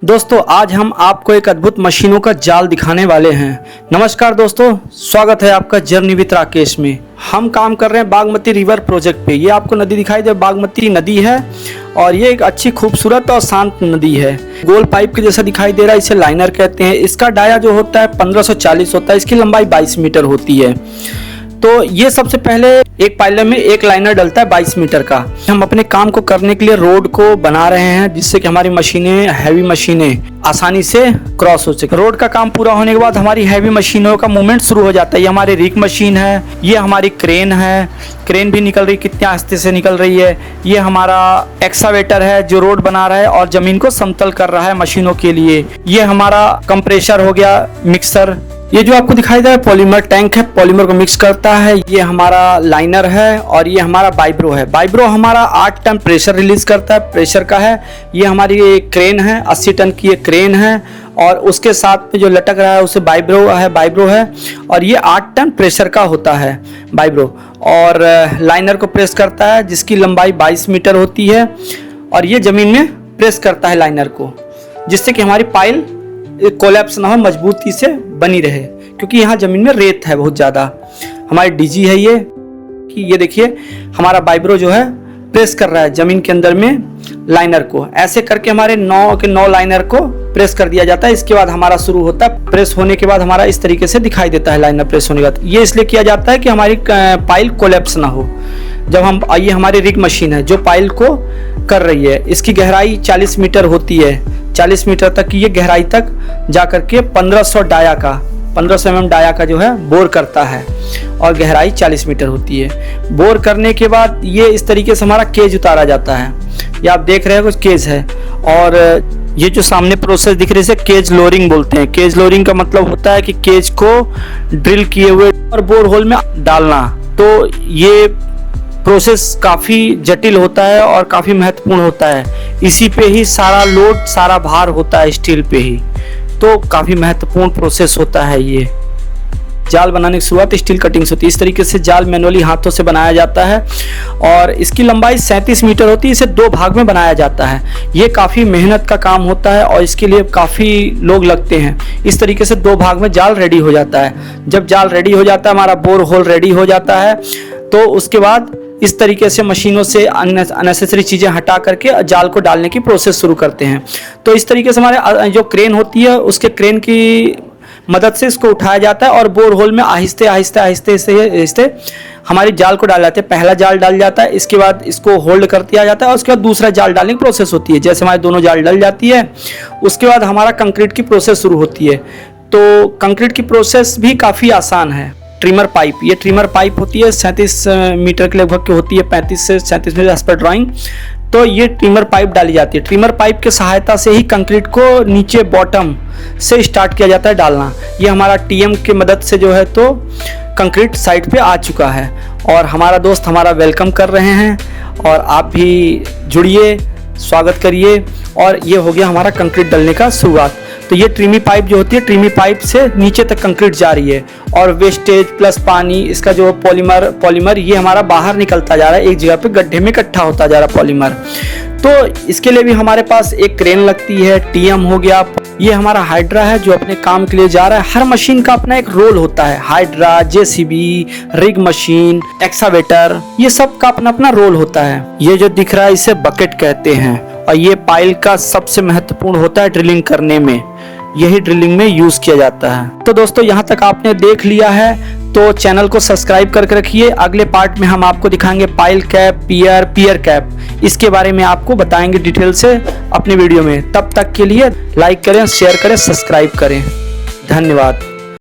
दोस्तों आज हम आपको एक अद्भुत मशीनों का जाल दिखाने वाले हैं। नमस्कार दोस्तों, स्वागत है आपका जर्नी विद राकेश में। हम काम कर रहे हैं बागमती रिवर प्रोजेक्ट पे। ये आपको नदी दिखाई दे, बागमती नदी है और ये एक अच्छी खूबसूरत और शांत नदी है। गोल पाइप के जैसा दिखाई दे रहा है, इसे लाइनर कहते हैं। इसका डाया जो होता है 1540 होता है, इसकी लंबाई 22 मीटर होती है। तो ये सबसे पहले एक पाइलर में एक लाइनर डलता है 22 मीटर का। हम अपने काम को करने के लिए रोड को बना रहे हैं, जिससे कि हमारी मशीनें, हैवी मशीनें आसानी से क्रॉस हो सके। रोड का काम पूरा होने के बाद हमारी हैवी मशीनों का मूवमेंट शुरू हो जाता है। ये हमारी रिग मशीन है, ये हमारी क्रेन है। क्रेन भी निकल रही, कितने आस्ते से निकल रही है। ये हमारा एक्सावेटर है जो रोड बना रहा है और जमीन को समतल कर रहा है मशीनों के लिए। ये हमारा कंप्रेसर हो गया, मिक्सर। ये जो आपको दिखाई दे रहा है पॉलीमर टैंक है, पॉलीमर को मिक्स करता है। ये हमारा लाइनर है और ये हमारा वाइब्रो है। वाइब्रो हमारा 8 टन प्रेशर रिलीज करता है, प्रेशर का है। ये हमारी क्रेन है, 80 टन की ये क्रेन है और उसके साथ में जो लटक रहा है उसे वाइब्रो है और ये 8 टन प्रेशर का होता है वाइब्रो। और लाइनर को प्रेस करता है जिसकी लंबाई 22 मीटर होती है और ये जमीन में प्रेस करता है लाइनर को, जिससे कि हमारी पाइल कोलैप्स ना हो, मजबूती से बनी रहे, क्योंकि यहाँ जमीन में रेत है बहुत ज़्यादा। हमारी डीजी है ये कि ये देखिए हमारा वाइब्रो जो है प्रेस कर रहा है जमीन के अंदर में लाइनर को। ऐसे करके हमारे 9 के 9 लाइनर को प्रेस कर दिया जाता है। इसके बाद हमारा शुरू होता है। प्रेस होने के बाद हमारा इस तरीके से दिखाई देता है लाइनर प्रेस होने के बाद। ये इसलिए किया जाता है कि हमारी पाइल कोलैप्स ना हो। जब हम ये हमारी रिग मशीन है जो पाइल को कर रही है, इसकी गहराई 40 मीटर होती है। 40 मीटर तक की ये गहराई तक जा करके 1500 mm डाया का जो है बोर करता है और गहराई 40 मीटर होती है। बोर करने के बाद ये इस तरीके से हमारा केज उतारा जाता है। ये आप देख रहे हैं कुछ केज है और ये जो सामने प्रोसेस दिख रही है इसे केज लोअरिंग बोलते हैं। केज लोअरिंग का मतलब होता है कि केज को ड्रिल किए हुए और बोर होल में डालना। तो ये प्रोसेस काफ़ी जटिल होता है और काफ़ी महत्वपूर्ण होता है। इसी पे ही सारा लोड, सारा भार होता है स्टील पे ही। तो काफ़ी महत्वपूर्ण प्रोसेस होता है ये। जाल बनाने की शुरुआत स्टील कटिंग से होती है। इस तरीके से जाल मैनुअली हाथों से बनाया जाता है और इसकी लंबाई 37 मीटर होती है। इसे 2 भाग में बनाया जाता है। ये काफ़ी मेहनत का काम होता है और इसके लिए काफ़ी लोग लगते हैं। इस तरीके से 2 भाग में जाल रेडी हो जाता है। जब जाल रेडी हो जाता है, हमारा बोर होल रेडी हो जाता है, तो उसके बाद इस तरीके से मशीनों से अननेसेसरी चीज़ें हटा करके जाल को डालने की प्रोसेस शुरू करते हैं। तो इस तरीके से हमारे जो क्रेन होती है उसके क्रेन की मदद से इसको उठाया जाता है और बोर होल में आहिस्ते आहिस्ते हमारी जाल को डाल जाते हैं। पहला जाल डाल जाता है, इसके बाद इसको होल्ड कर दिया जाता है और उसके बाद दूसरा जाल डालने की प्रोसेस होती है। जैसे हमारे दोनों जाल डल जाती है, उसके बाद हमारा कंक्रीट की प्रोसेस शुरू होती है। तो कंक्रीट की प्रोसेस भी काफ़ी आसान है। ट्रिमर पाइप, ये ट्रिमर पाइप होती है 37 मीटर के लगभग की होती है, 35 से 37 मीटर एज पर ड्राइंग। तो ये ट्रिमर पाइप डाली जाती है। ट्रिमर पाइप के सहायता से ही कंक्रीट को नीचे बॉटम से स्टार्ट किया जाता है डालना। ये हमारा टीएम की मदद से जो है तो कंक्रीट साइड पे आ चुका है और हमारा दोस्त हमारा वेलकम कर रहे हैं और आप भी जुड़िए, स्वागत करिए। और ये हो गया हमारा कंक्रीट डलने का शुरुआत। तो ये ट्रिमी पाइप जो होती है, ट्रिमी पाइप से नीचे तक कंक्रीट जा रही है और वेस्टेज प्लस पानी, इसका जो पॉलीमर ये हमारा बाहर निकलता जा रहा है, एक जगह पे गड्ढे में इकट्ठा होता जा रहा है पॉलीमर। तो इसके लिए भी हमारे पास एक क्रेन लगती है, टीएम हो गया। ये हमारा हाइड्रा है जो अपने काम के लिए जा रहा है। हर मशीन का अपना एक रोल होता है। Hydra, JCB, rig machine, excavator, ये सब का अपना अपना रोल होता है। ये जो दिख रहा है इसे बकेट कहते हैं और ये पाइल का सबसे महत्वपूर्ण होता है ड्रिलिंग करने में। यही ड्रिलिंग में यूज किया जाता है। तो दोस्तों यहाँ तक आपने देख लिया है तो चैनल को सब्सक्राइब करके रखिए। अगले पार्ट में हम आपको दिखाएंगे पाइल कैप, पियर कैप, इसके बारे में आपको बताएंगे डिटेल से अपने वीडियो में। तब तक के लिए लाइक करें, शेयर करें, सब्सक्राइब करें। धन्यवाद।